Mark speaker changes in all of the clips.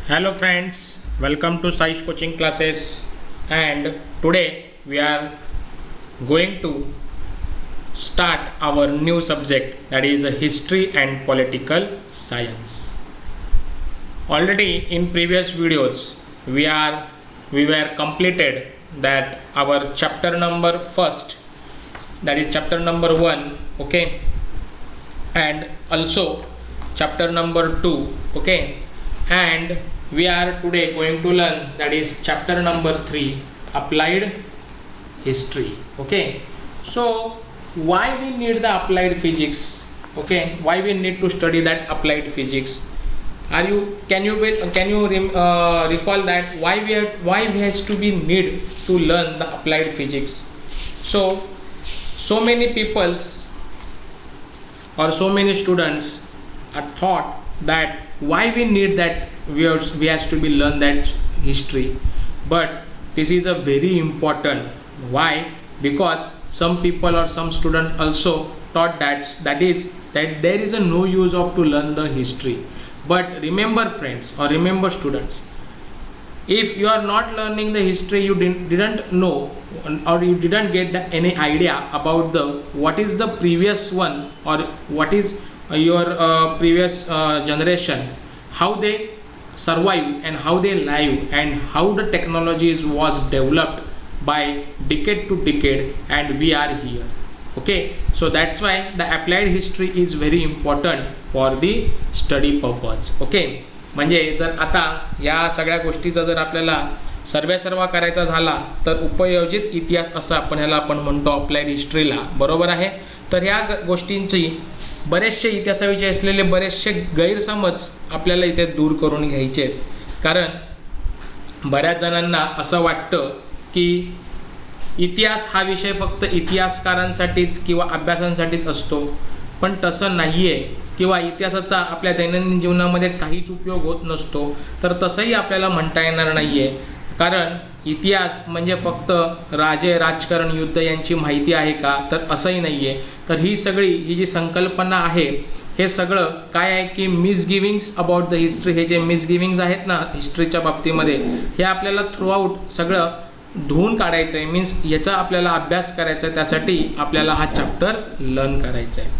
Speaker 1: Hello friends, welcome to Saish coaching classes, and today we are going to start our new subject, that is history and political science. Already in previous videos we were completed that our chapter number first, that is chapter number 1, okay, and also chapter number 2, okay, and we are today going to learn that is chapter number 3, applied history. Okay, so why we need the applied physics? Okay, why we need to study that applied physics? Can you recall that why we has to be need to learn the applied physics? So many peoples or so many students are thought that why we need that we has to be learn that history, but this is a very important. Why? Because some people or some students also thought that there is a no use of to learn the history. But remember friends, or remember students, if you are not learning the history, you didn't know or you didn't get any idea about the what is the previous one, or what is your previous generation, how they survive and how they live, and how the technologies was developed by decade to decade, and we are here. Okay, so that's why the applied history is very important for the study purpose. Okay, म्हणजे जर आता या सगळ्या गोष्टीचा जर आपल्याला सर्वा करायचा झाला तर उपयोजित इतिहास असं आपण म्हणतो अप्लाइड हिस्ट्रीला, बरोबर आहे. तर ह्या गोष्टींची बरेचसे इतिहासाविषयी असलेले बरेचसे गैरसमज आपल्याला इथे दूर करून घ्यायचे आहेत. कारण बऱ्याच जणांना असं वाटतं की इतिहास हा विषय फक्त इतिहासकारांसाठीच किंवा अभ्यासांसाठीच असतो, पण तसं नाही आहे, किंवा इतिहासाचा आपल्या दैनंदिन जीवनामध्ये काहीच उपयोग होत नसतो. तर तसंही आपल्याला म्हणता येणार नाही आहे. कारण इतिहास म्हणजे फक्त राजे, राजकारण, युद्ध यांची माहिती आहे का, तर असंही नाही आहे. तर ही जी संकल्पना आहे, हे सगळं काय आहे की मिसगिविंग्स अबाउट द हिस्ट्री, हे जे मिसगिविंग्स आहेत ना हिस्ट्रीच्या बाबतीमध्ये, हे आपल्याला थ्रूआउट सगळं धुवून काढायचं आहे. मीन्स याचा आपल्याला अभ्यास करायचा आहे, त्यासाठी आपल्याला हा चॅप्टर लर्न करायचा आहे.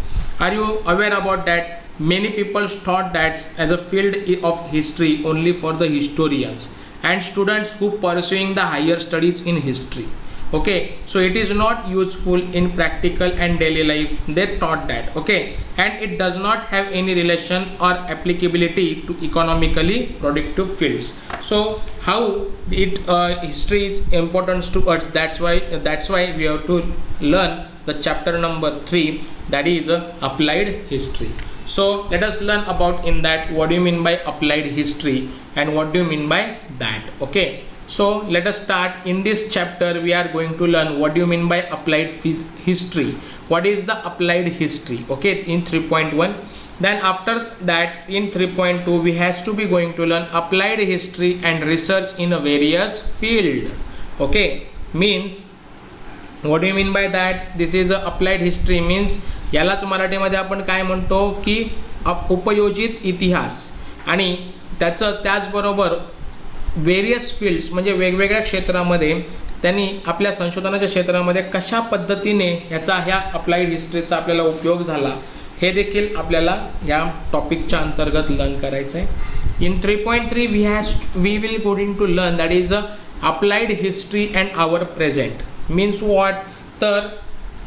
Speaker 1: Are you aware about that? Many peoples thought that as a field of history only for the historians and students who pursuing the higher studies in history. Okay, so it is not useful in practical and daily life, they thought that. Okay, and it does not have any relation or applicability to economically productive fields. So how history is important to us, that's why we have to learn the chapter number 3, that is applied history. So let us learn about in that what do you mean by applied history and what do you mean by that. Okay, so let us start. In this chapter we are going to learn what do you mean by applied history, what is the applied history, okay, in 3.1. Then after that in 3.2 we has to be going to learn applied history and research in a various field. Okay, means what do you mean by that? This is a applied history means यालाच मराठीमध्ये आपण काय म्हणतो की उपयोजित इतिहास, आणि त्याचबरोबर वेरियस फील्ड्स म्हणजे वेगवेगळ्या क्षेत्रामध्ये त्यांनी आपल्या संशोधनाच्या क्षेत्रामध्ये कशा पद्धतीने ह्या अप्लाइड हिस्ट्रीचा आपल्याला उपयोग झाला, हे देखील आपल्याला या टॉपिकच्या अंतर्गत लर्न करायचं आहे. In 3.3 we will going to learn that is applied history and our present. Means what? तर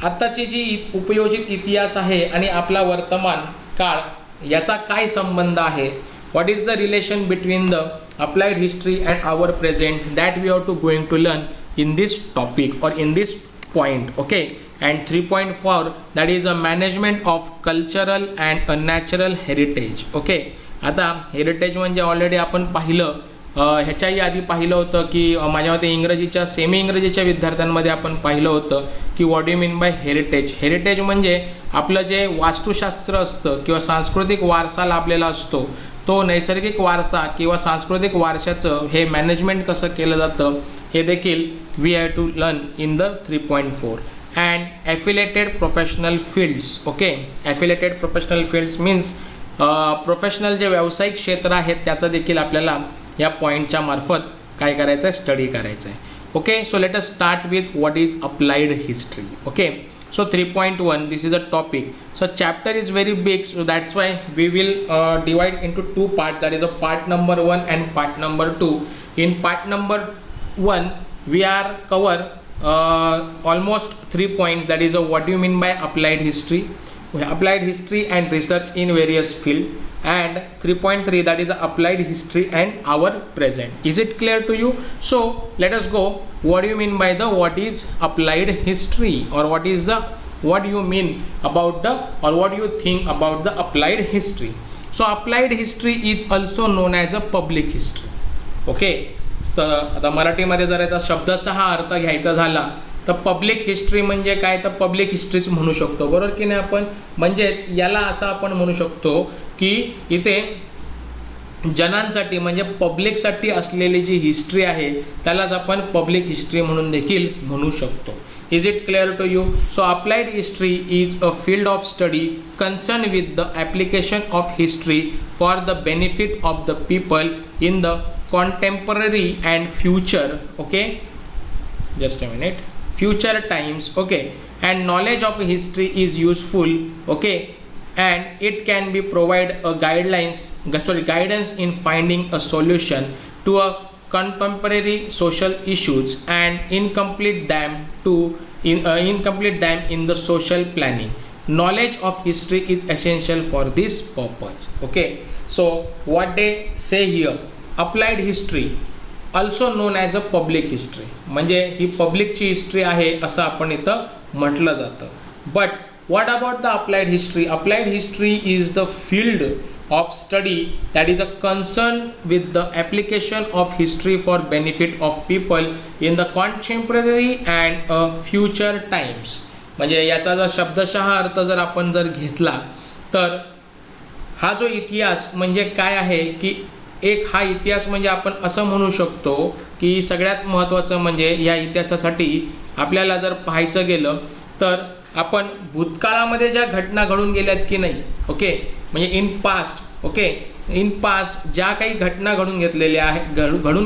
Speaker 1: आत्ताची जी उपयोजित इतिहास आहे आणि आपला वर्तमान काळ याचा काय संबंध आहे, what is the relation between the applied history and our present, that we are to going to learn in this topic or in this point. Okay, and 3.4 that is a management of cultural and natural heritage. Okay, आता heritage म्हणजे already आपण पाहिलं, ह्याच्याही आधी पाहिलं होतं की माझ्या मते सेमी इंग्रजीच्या विद्यार्थ्यांमध्ये आपण पाहिलं होतं की what do you mean bye heritage. Heritage म्हणजे आपलं जे वास्तुशास्त्र असतं किंवा सांस्कृतिक वारसा लाभलेला असतो, तो नैसर्गिक वारसा किंवा सांस्कृतिक वारशाचं हे मॅनेजमेंट कसं केलं जातं, हे देखील we have to learn in the 3.4. And affiliated professional fields. Okay, affiliated professional fields means professional जे व्यावसायिक क्षेत्र आहेत त्याचा देखील आपल्याला या पॉईंटच्या मार्फत काय करायचं आहे, स्टडी करायचं आहे. Okay, so let us start with what is applied history. Okay, so 3.1, this is a topic. So chapter is very big, so that's why we will divide into two parts, that is a part number 1 and part number 2. In part number 1 we are cover almost 3 points, that is what do you mean by applied history, and research in various field, and 3.3, that is applied history and our present. Is it clear to you? So let us go. What do you mean by what is applied history, or what do you mean about or what do you think about the applied history? So applied history is also known as a public history. Okay, तर आता मराठीमध्ये जर याचा शब्दशः अर्थ घ्यायचा झाला तर पब्लिक हिस्ट्री म्हणजे काय, तर पब्लिक हिस्ट्रीच म्हणू शकतो, बरोबर की नाही आपण. म्हणजेच याला असं आपण म्हणू शकतो की इथे जनांसाठी म्हणजे पब्लिकसाठी असलेली जी हिस्ट्री आहे त्यालाच आपण पब्लिक हिस्ट्री म्हणून देखील म्हणू शकतो. Is it clear to you? So applied history is a field of study concern with the application of history for the benefit of the people in the contemporary and future. Okay, just a minute, future times. Okay, and knowledge of history is useful. Okay, and it can be provide a guidance in finding a solution to a contemporary social issues and incomplete them in the social planning. Knowledge of history is essential for this purpose. Okay, so what they say here, applied history also non as a public history, म्हणजे ही पब्लिकची history आहे असं आपण इथं म्हटलं जातं. But what about the applied history? Applied history is the field of study that is a concern with the application of history for benefit of people in the contemporary and future times. म्हणजे याचा जर शब्दशः अर्थ जर आपण घेतला तर हा जो इतिहास म्हणजे काय आहे की एक हा इतिहास म्हणजे आपण असं म्हणू शकतो की सगळ्यात महत्त्वाचं म्हणजे या इतिहासासाठी आपल्याला जर पाहायचं गेलं तर आपण भूतकाळामध्ये ज्या घटना घडून गेल्यात की नाही, ओके, म्हणजे इन पास्ट ज्या काही घटना घडून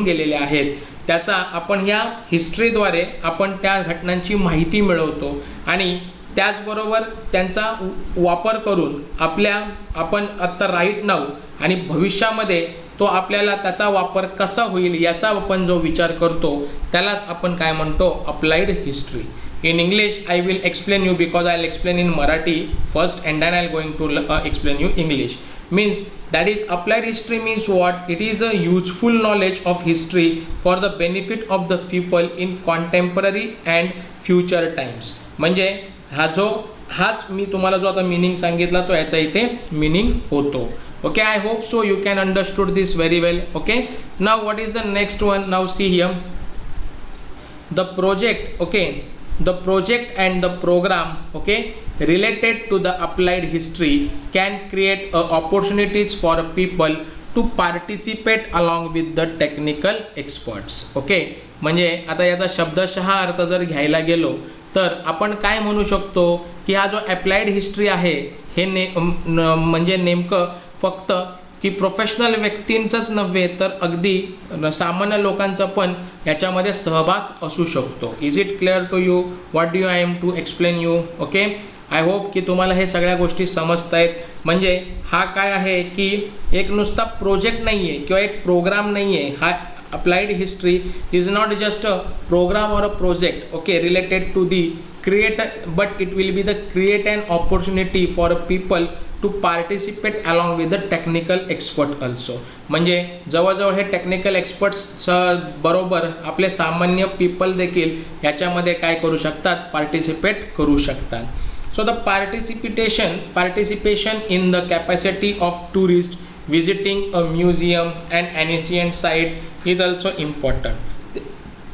Speaker 1: गेलेल्या आहेत त्याचा आपण ह्या हिस्ट्रीद्वारे आपण त्या घटनांची माहिती मिळवतो आणि त्याचबरोबर त्यांचा वापर करून आपण आत्ता राईट नाऊ आणि भविष्यामध्ये तो आपल्याला त्याचा वापर कसा होईल याचा आपण जो विचार करतो त्यालाच आपण काय म्हणतो, applied history. In English I will explain you because I'll explain in Marathi first and then I'll going to explain you English. Means that is applied history means what? It is a useful knowledge of history for the benefit of the people in contemporary and future times. म्हणजे हाच मी तुम्हाला जो आता meaning सांगितला तो याचा इथे meaning होतो. Okay, I hope so you can understood this very well. Okay, now what is the next one? Now see here, the project. Okay, the project and the program, okay, related to the applied history can create opportunities for people to participate along with the technical experts. Okay, म्हणजे आता याचा शब्दशः अर्थ जर घ्यायला गेलो तर आपण काय म्हणू शकतो की हा जो अप्लाइड हिस्ट्री आहे हे म्हणजे नेमकं फक्त की प्रोफेशनल व्यक्तींचंच नव्हे तर अगदी सामान्य लोकांचा पण याच्यामध्ये सहभाग असू शकतो. Is it clear to you what do you I am to explain you? Okay, I hope की तुम्हाला हे सगळ्या गोष्टी समजत आहेत. म्हणजे हा काय आहे की एक नुसता प्रोजेक्ट नाही आहे किंवा एक प्रोग्राम नाही आहे. हा applied history is not just a program or a project, okay, related to the create, but it will be the create an opportunity for people to participate along with the technical expert also. म्हणजे जवळजवळ हे technical experts बरोबर आपले सामान्य people देखील याच्यामध्ये काय करू शकतात, पार्टिसिपेट करू शकतात. So the participation in the capacity of tourists visiting a museum and ancient site is also important.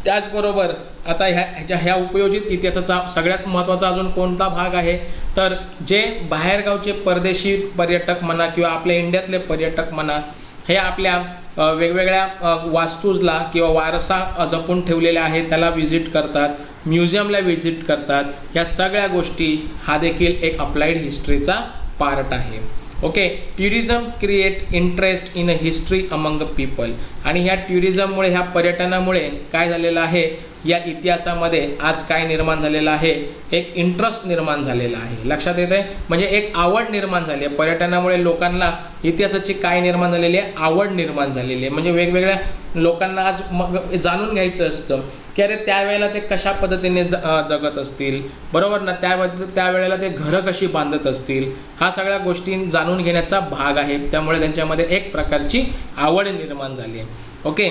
Speaker 1: त्याचबरोबर आता ह्या उपयोजित इतिहासाचा सगळ्यात महत्त्वाचा अजून कोणता भाग आहे तर जे बाहेरगावचे परदेशी पर्यटक म्हणा किंवा आपल्या इंडियातले पर्यटक म्हणा हे आपल्या वेगवेगळ्या वास्तूजला किंवा वारसा जपून ठेवलेल्या आहेत त्याला व्हिजिट करतात, म्युझियमला व्हिजिट करतात. या सगळ्या गोष्टी हा देखील एक अप्लाइड हिस्ट्रीचा पार्ट आहे. Okay. Tourism create interest in a history among people. आणि ह्या टुरिझममुळे, ह्या पर्यटनामुळे काय झालेलं आहे, या इतिहासामध्ये आज काय निर्माण झालेलं आहे, एक इंटरेस्ट निर्माण झालेला आहे. लक्षात येत आहे, म्हणजे एक आवड निर्माण झाली आहे. पर्यटनामुळे लोकांना इतिहासाची काय निर्माण झालेली आहे, आवड निर्माण झालेली आहे. म्हणजे वेगवेगळ्या लोकांना आज मग जाणून घ्यायचं असतं की अरे त्यावेळेला ते कशा पद्धतीने जगत असतील, बरोबर ना, त्यावेळेला ते घरं कशी बांधत असतील, हा सगळ्या गोष्टी जाणून घेण्याचा भाग आहे. त्यामुळे त्यांच्यामध्ये एक प्रकारची आवड निर्माण झाली आहे. Okay.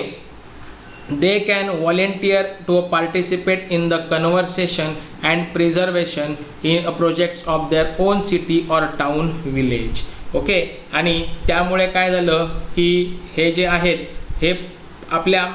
Speaker 1: They can volunteer to participate in the conservation and preservation in projects of their own city or town village. Okay. आणि त्यामुळे काय झालं की हे जे आहेत हे आपल्या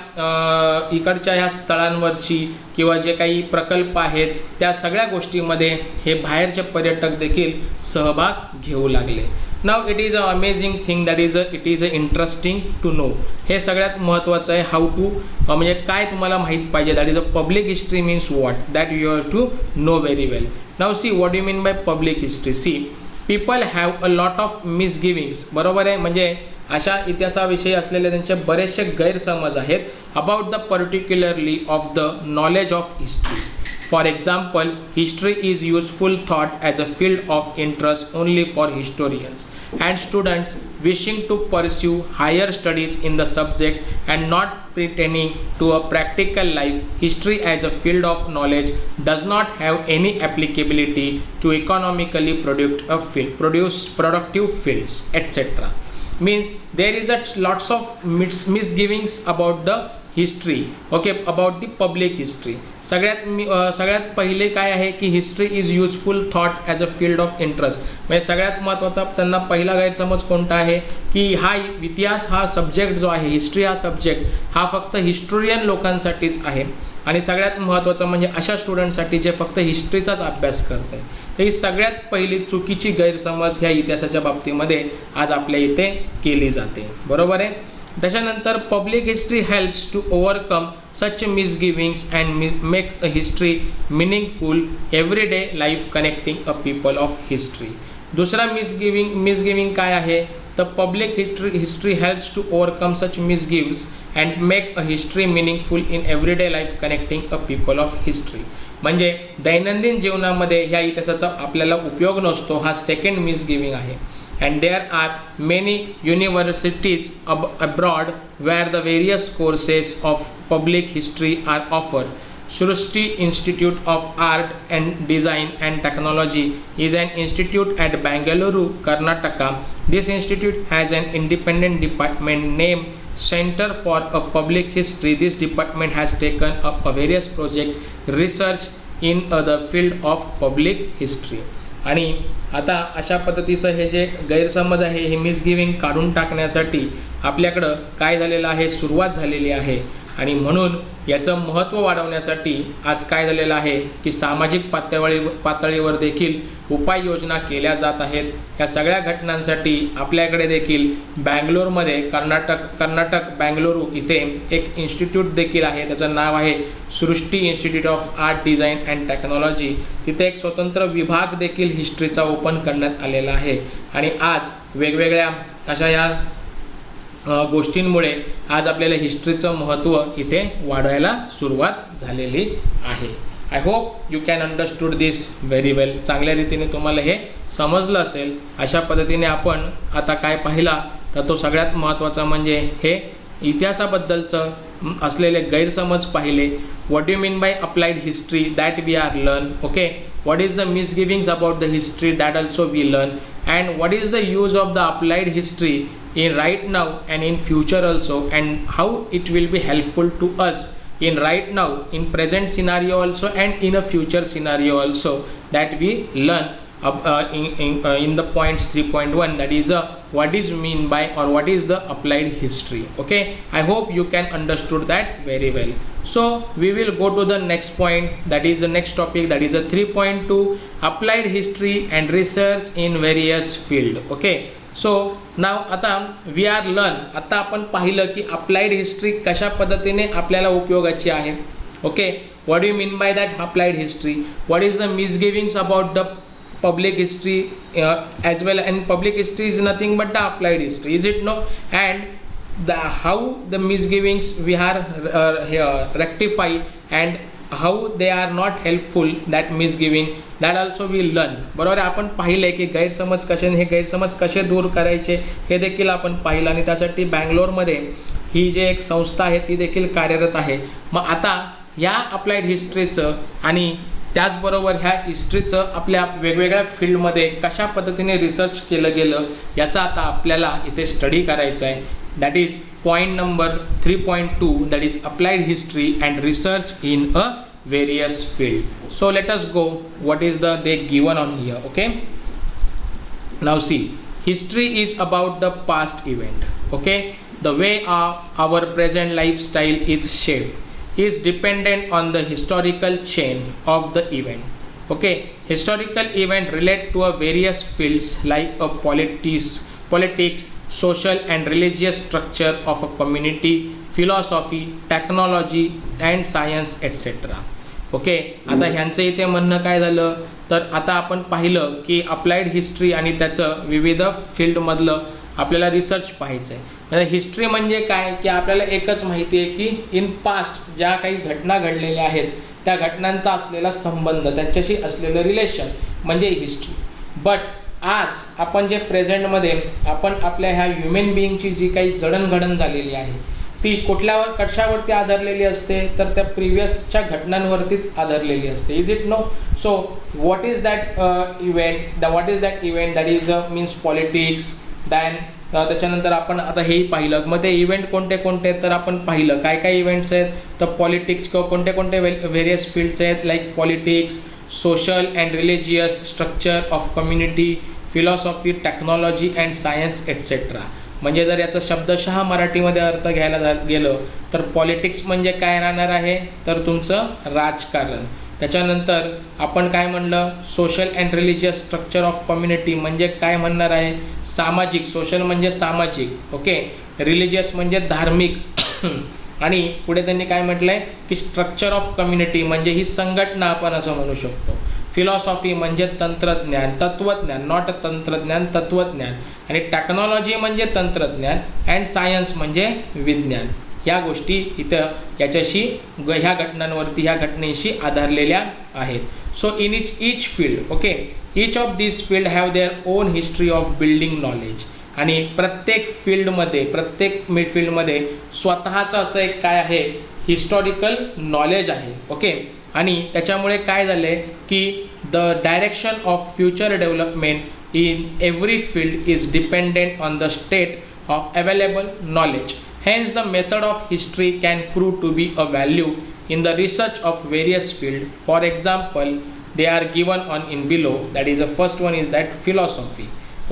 Speaker 1: इकडच्या ह्या स्थळांवरची किंवा जे काही प्रकल्प आहेत त्या सगळ्या गोष्टीमध्ये हे बाहेरचे पर्यटक देखील सहभाग घेऊ लागले. Now it is a amazing thing that it is a interesting to know. हे सगळ्यात महत्त्वाचं आहे. हाऊ टू म्हणजे काय तुम्हाला माहीत पाहिजे. That is a public history means what that you have to know very well. Now see what you mean by public history. See people have a lot of misgivings. बरोबर आहे, म्हणजे अशा इतिहासाविषयी असलेले त्यांचे बरेचसे गैरसमज आहेत about the particularly of the knowledge of history. For example, history is useful thought as a field of interest only for historians and students wishing to pursue higher studies in the subject and not pertaining to a practical life. History as a field of knowledge does not have any applicability to economically produce productive fields, etc. Means there is a lots of misgivings about the history. Okay, about the public history. सगळ्यात पहिले काय आहे की history is useful thought as a field of interest. म्हणजे सगळ्यात महत्त्वाचा त्यांना पहिला गैरसमज कोणता आहे की हा इतिहास हा सब्जेक्ट जो आहे, हिस्ट्री हा सब्जेक्ट हा फक्त हिस्टोरियन लोकांसाठीच आहे. आणि सगळ्यात महत्त्वाचं म्हणजे अशा स्टुडंटसाठी जे फक्त हिस्ट्रीचाच अभ्यास करत आहे. तर ही सगळ्यात पहिली चुकीची गैरसमज ह्या इतिहासाच्या बाबतीमध्ये आज आपल्या इथे केली जाते. बरोबर आहे. त्याच्यानंतर public history helps to overcome such misgivings and makes a history meaningful everyday life connecting a people of history. दुसरा मिसगिविंग काय आहे तर public history helps to overcome such misgives and make a history meaningful in everyday life connecting a people of history. म्हणजे दैनंदिन जीवनामध्ये ह्या इतिहासाचा आपल्याला उपयोग नसतो, हा सेकंड मिसगिविंग आहे. And there are many universities abroad where the various courses of public history are offered. Srishti Institute of Art and Design and Technology is an institute at Bangalore, Karnataka. This institute has an independent department named Center for a Public History. This department has taken up a various project research in the field of public history. आणि आता अशा पद्धतीचं हे जे गैरसमज आहे हे मिसगिविंग काढून टाकण्यासाठी आपल्याकडं काय झालेलं आहे, सुरुवात झालेली आहे. आणि म्हणून याचं महत्त्व वाढवण्यासाठी आज काय झालेलं आहे की सामाजिक पातळीवर देखील उपाययोजना केल्या जात आहेत. या सगळ्या घटनांसाठी आपल्याकडे देखील बँगलोरमध्ये कर्नाटक बँगलोरू इथे एक इन्स्टिट्यूट देखील आहे. त्याचं नाव आहे Srishti institute of art design and technology. तिथे एक स्वतंत्र विभाग देखील हिस्ट्रीचा ओपन करण्यात आलेला आहे. आणि आज वेगवेगळ्या अशा या गोष्टींमुळे आज आपल्याला हिस्ट्रीचं महत्त्व इथे वाढवायला सुरुवात झालेली आहे. I hope you can understood this very well. चांगल्या रीतीने तुम्हाला हे समजलं असेल. अशा पद्धतीने आपण आता काय पाहिला तर तो सगळ्यात महत्त्वाचा म्हणजे हे इतिहासाबद्दलचं असलेले गैरसमज पाहिले. What you mean by applied history that we are learn. Okay, what is the misgivings about the history that also we learn. And what is the use of the applied history in right now and in future also, and how it will be helpful to us in right now, in present scenario also, and in a future scenario also, that we learn in the points 3.1, that is what is mean by or what is the applied history. Okay, I hope you can understood that very well. So we will go to the next point, that is the next topic, that is a 3.2 applied history and research in various field. Okay, so now आता we are learn. आता आपण पाहिलं की applied history कशा पद्धतीने आपल्याला उपयोगाची आहे. Okay, what you mean by that applied history. What is the misgivings about the public history as well, and public history is nothing but the applied history, is it no? And how the misgivings we are rectify, and how they are not helpful, that misgiving, that also we learn. बरोबर आहे, आपण पाहिलं आहे की गैरसमज कसे, हे गैरसमज कसे दूर करायचे हे देखील आपण पाहिलं, आणि त्यासाठी बँगलोरमध्ये ही जे एक संस्था आहे ती देखील कार्यरत आहे. मग आता या अप्लाइड हिस्ट्रीचं आणि त्याचबरोबर ह्या हिस्ट्रीचं आपल्या वेगवेगळ्या फील्डमध्ये कशा पद्धतीने रिसर्च केलं गेलं याचा आता आपल्याला इथे स्टडी करायचं आहे. That is point number 3.2, that is applied history and research in a various field. So let us go what is the they given on here. Okay, now see, history is about the past event. Okay, the way of our present lifestyle is shaped is dependent on the historical chain of the event. Okay, historical event relate to a various fields like a politics, social and religious structure of a community, philosophy, technology and science etc. Okay, आता ह्यांचं इथे म्हणणं काय झालं, तर आता आपण पाहिलं की अप्लाइड हिस्ट्री आणि त्याचं विविध फील्डमधलं आपल्याला रिसर्च पाहायचं आहे. म्हणजे हिस्ट्री म्हणजे काय, की आपल्याला एकच माहिती आहे की इन पास्ट ज्या काही घटना घडलेल्या आहेत त्या घटनांचा असलेला संबंध, त्यांच्याशी असलेलं रिलेशन म्हणजे हिस्ट्री. बट आज आपण जे प्रेझेंटमध्ये आपण आपल्या ह्या ह्युमन बिईंगची जी काही जडणघडण झालेली आहे ती कशावरती आधारलेली असते, तर त्या प्रिव्हियसच्या घटनांवरतीच आधारलेली असते. Is it no? So what is that event, what is that event, that is means politics. Then त्याच्यानंतर आपण आता हेही पाहिलं, मग ते इव्हेंट कोणते कोणते, तर आपण पाहिलं काय काय इव्हेंट्स आहेत, तर पॉलिटिक्स किंवा कोणते कोणते व्हेरियस फील्ड्स आहेत, like politics, social and religious structure of community, philosophy, technology and science etcetera. म्हणजे जर याचा शब्दशः मराठीमध्ये अर्थ घ्यायला गेलं तर पॉलिटिक्स म्हणजे काय राहणार आहे, तर तुमचं राजकारण. त्याच्यानंतर आपण काय म्हणलं, social and religious structure of community म्हणजे काय म्हणणार आहे, सामाजिक. सोशल म्हणजे सामाजिक, ओके. रिलिजियस म्हणजे धार्मिक आणि पुढे त्यांनी काय म्हटलंय की स्ट्रक्चर ऑफ कम्युनिटी म्हणजे ही संघटना आपण असं म्हणू शकतो. फिलॉसॉफी म्हणजे तंत्रज्ञान, तत्वज्ञान, नॉट तंत्रज्ञान, तत्वज्ञान. आणि टेक्नॉलॉजी म्हणजे तंत्रज्ञान अँड सायन्स म्हणजे विज्ञान. या गोष्टी इथं याच्याशी ह्या घटनांवरती, ह्या घटनेशी आधारलेल्या आहेत. So in each field, okay, each of this field have their own history of building knowledge. आणि प्रत्येक फील्डमध्ये, प्रत्येक फील्डमध्ये स्वतःचं असं एक काय आहे, हिस्टॉरिकल नॉलेज आहे. ओके, आणि त्याच्यामुळे काय झालं आहे की the direction of future development in every field is dependent on the state of available knowledge. Hence, the method of history can prove to be a value in the research of various fields. For example, they are given on in below. That is the first one is that philosophy.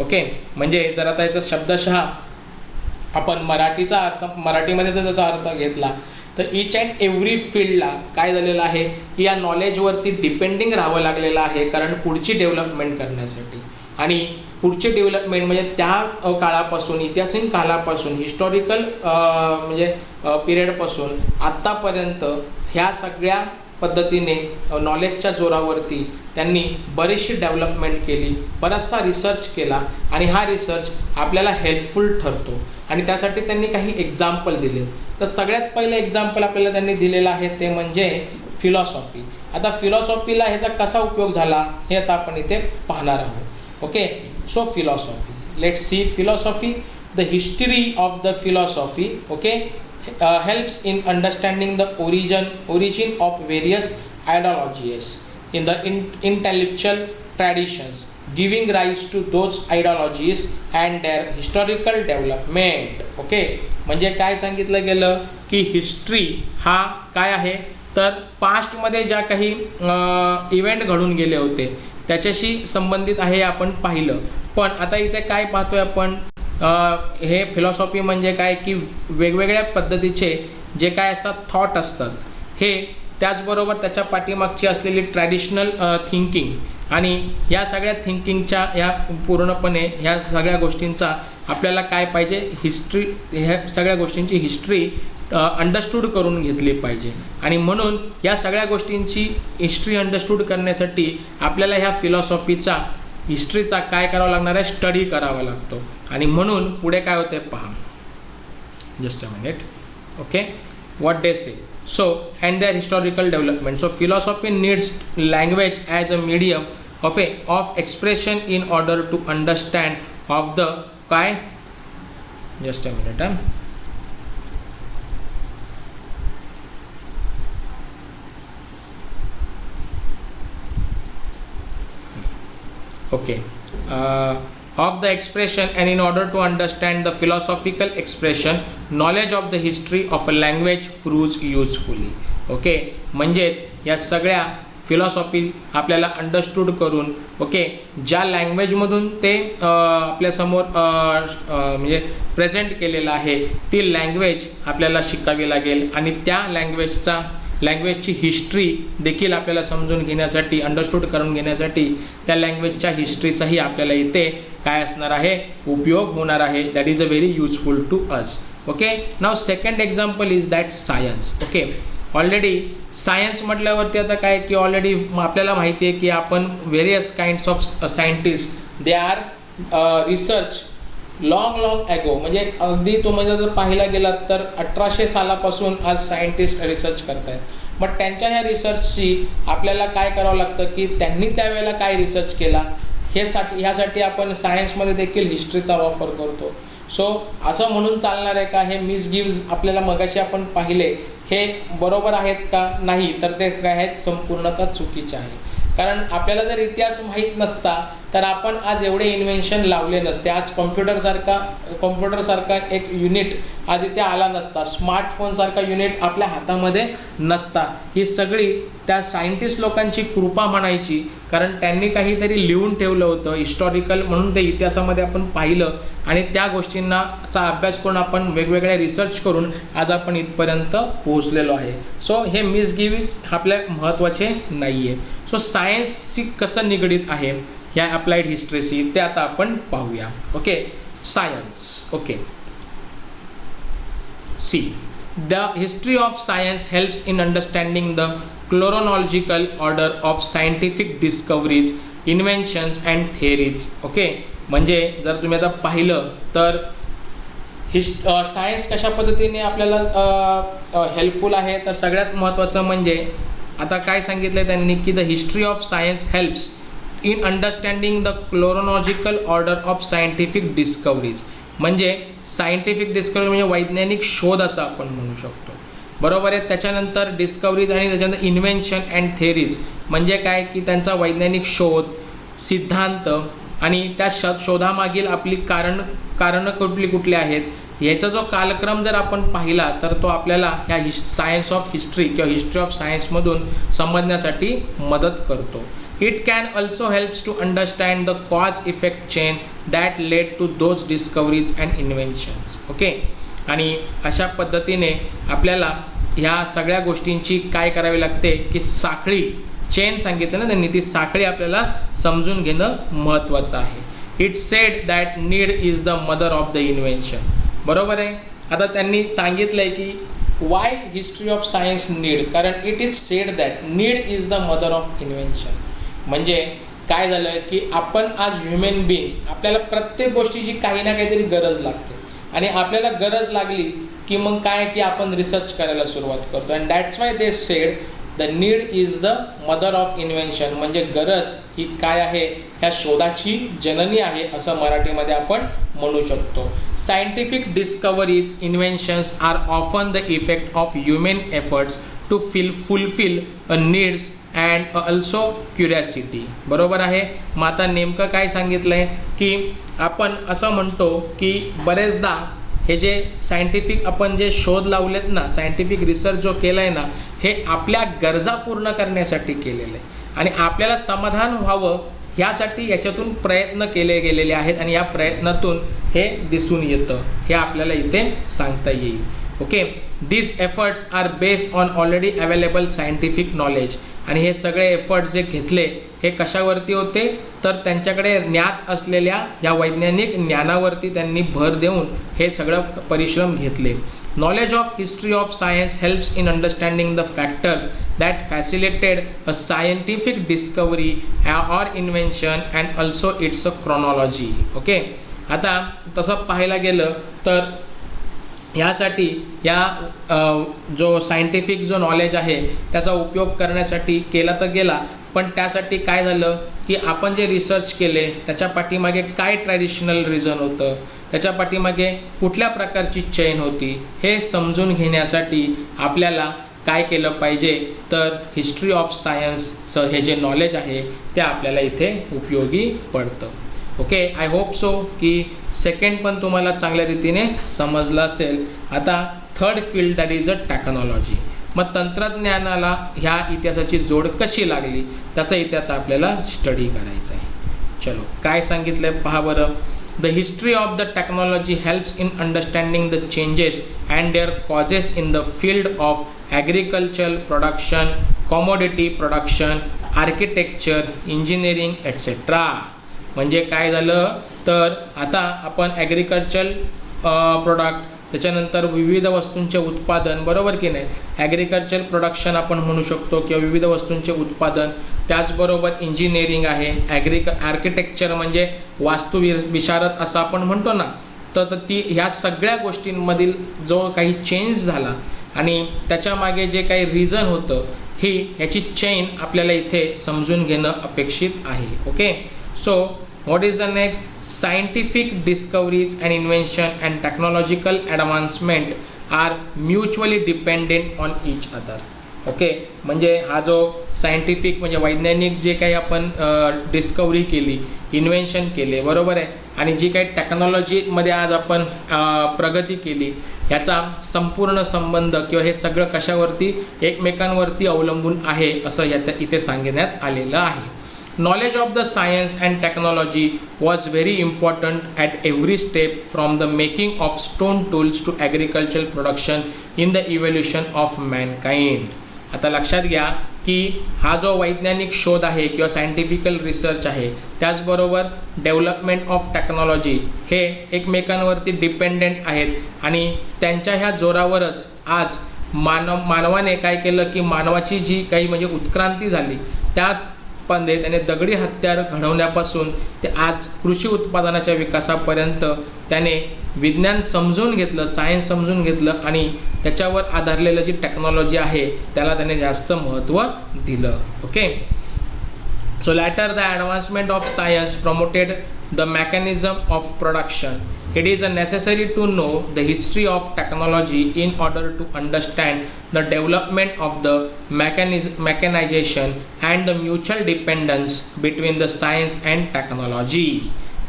Speaker 1: Okay, म्हणजे जर आता याचा शब्दशः आपण मराठीचा अर्थ, मराठीमध्ये जर त्याचा अर्थ घेतला तर इच अँड एव्हरी फील्डला काय झालेलं आहे की या नॉलेजवरती डिपेंडिंग राहावं लागलेलं आहे, कारण पुढची डेव्हलपमेंट करण्यासाठी. आणि पुढचे डेव्हलपमेंट म्हणजे त्या काळापासून, इतिहासीन काळापासून, हिस्टॉरिकल म्हणजे पिरियडपासून आत्तापर्यंत ह्या सगळ्या पद्धतीने नॉलेजच्या जोरावरती त्यांनी बरीचशी डेव्हलपमेंट केली, बराचसा रिसर्च केला आणि हा रिसर्च आपल्याला हेल्पफुल ठरतो. आणि त्यासाठी त्यांनी काही एक्झाम्पल दिले. तर सगळ्यात पहिलं एक्झाम्पल आपल्याला त्यांनी दिलेलं आहे ते म्हणजे फिलॉसॉफी. आता फिलॉसॉफीला ह्याचा कसा उपयोग झाला हे आता आपण इथे पाहणार आहोत. Okay, so philosophy. Let's see philosophy. The history of the philosophy, okay, helps in understanding the origin of various ideologies in the intellectual traditions, giving rise to those ideologies and their historical development. Okay, म्हणजे काय सांगितलं गेलं की history हा काय आहे, तर पास्टमध्ये ज्या काही इव्हेंट घडून गेले होते त्याच्याशी संबंधित आहे आपण पाहिलं. पण आता इथे काय पाहतोय आपण, हे फिलॉसॉफी म्हणजे काय की वेगवेगळ्या पद्धतीचे जे काय असतात थॉट असतात हे, त्याचबरोबर त्याच्या पाठीमागची असलेली ट्रॅडिशनल थिंकिंग आणि ह्या सगळ्या थिंकिंगच्या ह्या पूर्णपणे ह्या सगळ्या गोष्टींचा आपल्याला काय पाहिजे, हिस्ट्री, ह्या सगळ्या गोष्टींची हिस्ट्री अंडरस्टूड करून घेतली पाहिजे. आणि म्हणून या सगळ्या गोष्टींची हिस्ट्री अंडरस्टूड करण्यासाठी आपल्याला ह्या फिलॉसॉफीचा हिस्ट्रीचा काय करावं लागणार आहे, स्टडी करावा लागतो. आणि म्हणून पुढे काय होते पहा, just a minute. Okay, what they say. So, and their historical development. So, philosophy needs language as a medium of expression in order to understand of the काय. Just a minute. Okay. Of the expression, and in order to understand the philosophical expression, knowledge of the history of a language proves usefully. Okay, म्हणजेच या सगळ्या philosophy आपल्याला understood करून, okay, ज्या लँग्वेजमधून ते आपल्यासमोर म्हणजे प्रेझेंट केलेलं आहे ती लँग्वेज आपल्याला शिकावी लागेल. आणि त्या लँग्वेजची हिस्ट्री देखील आपल्याला समजून घेण्यासाठी, अंडरस्टूड करून घेण्यासाठी त्या लँग्वेजच्या हिस्ट्रीचाही आपल्याला इथे काय असणार आहे, उपयोग होणार आहे. That is a very useful to us. Okay, now second example is that science. Okay, already science म्हटल्यावरती आता काय की ऑलरेडी आपल्याला माहिती आहे की आपण various kinds of scientist they are research long ago, म्हणजे अगदी तो म्हणजे जर पाहायला गेलात तर 1800 सालापासून आज सायंटिस्ट रिसर्च करत आहेत. मग त्यांच्या ह्या रिसर्चची आपल्याला काय करावं लागतं की त्यांनी त्यावेळेला काय रिसर्च केला ह्यासाठी आपण सायन्समध्ये देखील हिस्ट्रीचा वापर करतो. सो असं म्हणून चालणार आहे का, हे मिसगिव्ज आपल्याला मगाशी आपण पाहिले हे बरोबर आहेत का, नाही, तर ते काय आहेत, संपूर्णतः चुकीचे आहे. कारण आपल्याला जर इतिहास माहीत नसता तर आपण आज एवढे इन्व्हेन्शन लावले नसते. आज कॉम्प्युटरसारखा एक युनिट आज इथे आला नसता, स्मार्टफोनसारखा युनिट आपल्या हातामध्ये नसता. ही सगळी त्या सायंटिस्ट लोकांची कृपा म्हणायची, कारण त्यांनी काहीतरी लिहून ठेवलं होतं हिस्टॉरिकल, म्हणून ते इतिहासामध्ये आपण पाहिलं आणि त्या गोष्टींचा अभ्यास करून आपण वेगवेगळ्या रिसर्च करून आज आपण इथपर्यंत पोहोचलेलो आहे. सो हे मिसगिव्ज आपल्या महत्त्वाचे नाही आहेत. सो सायन्सशी कसं निगडीत आहे ह्या अप्लाइड हिस्ट्रीशी ते आता आपण पाहूया. Okay, science. Okay, see the history of science helps in understanding the chronological order of scientific discoveries, इन्व्हेन्शन्स and theories. Okay, म्हणजे जर तुम्ही आता पाहिलं तर सायन्स कशा पद्धतीने आपल्याला हेल्पफुल आहे, तर सगळ्यात महत्त्वाचं म्हणजे आता काय सांगितलं त्यांनी की the history of science helps in understanding the chronological order of scientific discoveries. म्हणजे सायंटिफिक डिस्कवरी म्हणजे वैज्ञानिक शोध असं आपण म्हणू शकतो, बरोबर आहे. त्याच्यानंतर डिस्कवरीज आणि त्याच्यानंतर इन्व्हेन्शन अँड थिअरीज म्हणजे काय की त्यांचा वैज्ञानिक शोध, सिद्धांत आणि त्या शोधामागील आपली कारणं कुठली आहेत याचा जो कालक्रम जर आपण पाहिला तर तो आपल्याला ह्या सायन्स ऑफ हिस्ट्री किंवा हिस्ट्री ऑफ सायन्समधून समजण्यासाठी मदत करतो. It can also helps to understand the cause effect chain that led to those discoveries and inventions. Okay, आणि अशा पद्धतीने आपल्याला ह्या सगळ्या गोष्टींची काय करावी लागते की साखळी, चेन सांगितलं ना त्यांनी, ती साखळी आपल्याला समजून घेणं महत्त्वाचं आहे. It said that need is the mother of the invention. बरोबर आहे. आता त्यांनी सांगितलं आहे की why history of science need, कारण it is said that need is the mother of invention. म्हणजे काय झालं की आपण आज ह्युमन बिईंग, आपल्याला प्रत्येक गोष्टीची काही ना काहीतरी गरज लागते आणि आपल्याला गरज लागली की मग काय की आपण रिसर्च करायला सुरुवात करतो. And that's why they said the need is the mother of invention. म्हणजे गरज ही काय आहे, ह्या शोधाची जननी आहे असं मराठीमध्ये आपण म्हणू शकतो. Scientific discoveries, inventions are often the effect of human efforts to fulfil a needs and also curiosity. बरोबर आहे. मग आता नेमकं काय सांगितलं आहे की आपण असं म्हणतो की बरेचदा हे जे सायंटिफिक आपण जे शोध लावलेत ना, सायंटिफिक रिसर्च जो केला आहे ना, हे आपल्या गरजा पूर्ण करण्यासाठी केलेलं आहे आणि आपल्याला समाधान व्हावं ह्यासाठी याच्यातून प्रयत्न केले गेलेले आहेत आणि या प्रयत्नातून हे दिसून येतं, हे आपल्याला इथे सांगता येईल. Okay, these efforts are based on already available scientific knowledge. आणि हे सगळे एफर्ट्स जे घेतले हे कशावरती होते, तर त्यांच्याकडे ज्ञात असलेल्या या वैज्ञानिक ज्ञानावरती त्यांनी भर देऊन हे सगळं परिश्रम घेतले. Knowledge of history of science helps in understanding the factors that facilitated a scientific discovery or invention and also its a chronology. Okay, आता तसं पाहायला गेलं तर ह्यासाठी या जो सायंटिफिक जो नॉलेज आहे त्याचा उपयोग करण्यासाठी केला तर गेला, पण त्यासाठी काय झालं की आपण जे रिसर्च केले त्याच्या पाठीमागे काय ट्रॅडिशनल रिझन होतं, त्याच्या पाठीमागे कुठल्या प्रकारची चेन होती, हे समजून घेण्यासाठी आपल्याला काय केलं पाहिजे तर हिस्ट्री ऑफ सायन्सचं हे जे नॉलेज आहे ते आपल्याला इथे उपयोगी पडतं. ओके, आय होप सो की सेकंड पण तुम्हाला चांगल्या रीतीने समजलं असेल. आता third field that is a technology. मग तंत्रज्ञानाला ह्या इतिहासाची जोड कशी लागली त्याचा इथे आता आपल्याला स्टडी करायचा आहे. चलो, काय सांगितलं आहे पहा बरं. The history of the technology helps in understanding the changes and their causes in the field of agricultural production, commodity production, architecture, engineering, etc. म्हणजे काय झालं तर आता आपण ॲग्रिकल्चरल प्रोडक्ट, त्याच्यानंतर विविध वस्तूंचे उत्पादन, बरोबर की नाही, ॲग्रिकल्चर प्रोडक्शन आपण म्हणू शकतो किंवा विविध वस्तूंचे उत्पादन, त्याचबरोबर इंजिनिअरिंग आहे, आर्किटेक्चर म्हणजे वास्तुविशारद असं आपण म्हणतो ना, तर ती ह्या सगळ्या गोष्टींमधील जो काही चेंज झाला आणि त्याच्यामागे जे काही रिझन होतं ह्याची चेन आपल्याला इथे समजून घेणं अपेक्षित आहे. Okay, so what is the next? Scientific discoveries and invention and technological advancement are mutually dependent on each other. Okay, म्हणजे हा जो सायंटिफिक म्हणजे वैज्ञानिक जे काही आपण डिस्कवरी केली, इन्व्हेन्शन केले, बरोबर आहे, आणि जी काही टेक्नॉलॉजीमध्ये आज आपण प्रगती केली, ह्याचा संपूर्ण संबंध किंवा हे सगळं कशावरती एकमेकांवरती अवलंबून आहे असं इथे सांगण्यात आलेलं आहे. Knowledge of the science and technology was very important at every step from the making of stone tools to agricultural production in the evolution of mankind. आता लक्षात घ्या की हा जो वैज्ञानिक शोध आहे किंवा सायंटिफिकल रिसर्च आहे, त्याचबरोबर डेव्हलपमेंट ऑफ टेक्नॉलॉजी हे एकमेकांवरती डिपेंडेंट आहेत आणि त्यांच्या ह्या जोरावरच आज मानवाने काय केलं की मानवाची जी काही म्हणजे उत्क्रांती झाली त्या त्याने दगडी हत्यार घडवण्यापासून ते आज कृषी उत्पादनाच्या विकासापर्यंत त्याने विज्ञान समजून घेतलं, सायन्स समजून घेतलं आणि त्याच्यावर आधारलेलं जी टेक्नॉलॉजी आहे त्याला त्याने जास्त महत्त्व दिलं. Okay, so later the advancement of science promoted the mechanism of production. It is necessary to know the history of technology in order to understand the development of the mechanization and the mutual dependence between the science and technology.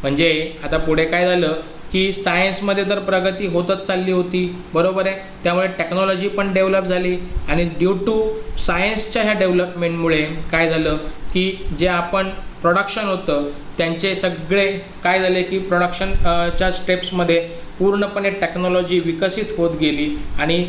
Speaker 1: म्हणजे आता पुढे काय झालं की सायन्समध्ये तर प्रगती होतच चालली होती, बरोबर आहे, त्यामुळे टेक्नॉलॉजी पण डेव्हलप झाली आणि ड्यू टू सायन्सच्या ह्या डेव्हलपमेंटमुळे काय झालं की जे आपण प्रोडक्शन होतं त्यांचे सगळे काय झाले की प्रोडक्शनच्या स्टेप्समध्ये पूर्णपणे टेक्नॉलॉजी विकसित होत गेली आणि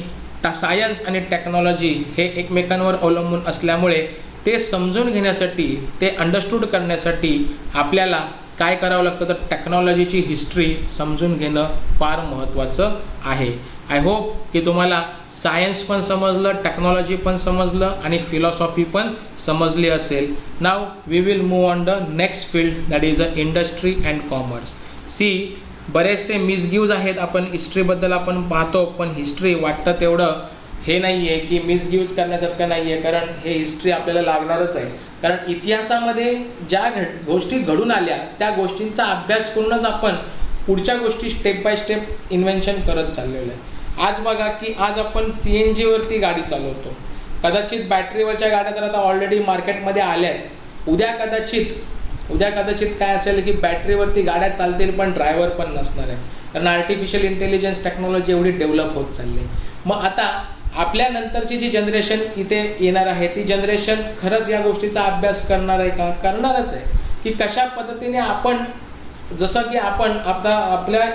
Speaker 1: सायन्स आणि टेक्नॉलॉजी हे एकमेकांवर अवलंबून असल्यामुळे ते समजून घेण्यासाठी, ते अंडरस्टूड करण्यासाठी आपल्याला काय करावं लागतं तर टेक्नॉलॉजीची हिस्ट्री समजून घेणं फार महत्त्वाचं आहे. आय होप की तुम्हाला सायन्स पण समजलं, टेक्नॉलॉजी पण समजलं आणि फिलॉसॉफी पण समजली असेल. Now we will move on the next field that is a industry and commerce. See, बरेचसे मिसगिव्ज आहेत, आपण हिस्ट्रीबद्दल आपण पाहतो, पण हिस्ट्री वाटतं तेवढं हे नाही आहे की मिसगिव्ज करण्यासारखं नाही आहे, कारण हे हिस्ट्री आपल्याला लागणारच आहे. कारण इतिहासामध्ये ज्या गोष्टी घडून आल्या त्या गोष्टींचा अभ्यास करूनच आपण पुढच्या गोष्टी स्टेप बाय स्टेप इन्व्हेन्शन करत चाललेलं आहे. आज बघा की आज आपण CNG वरती गाडी चालवतो, कदाचित बॅटरीवरच्या गाड्या तर आता ऑलरेडी मार्केटमध्ये आल्या आहेत. उद्या कदाचित काय असेल की बॅटरीवरती गाड्या चालतील पण ड्रायव्हर पण नसणार आहे, कारण आर्टिफिशियल इंटेलिजन्स टेक्नॉलॉजी एवढी डेव्हलप होत चालली आहे. मग आता आपल्या नंतरची जी जनरेशन इथे येणार आहे ती जनरेशन खरंच या गोष्टीचा अभ्यास करणार आहे का? करणारच आहे की कशा पद्धतीने आपण, जसं की आपण आता आपल्या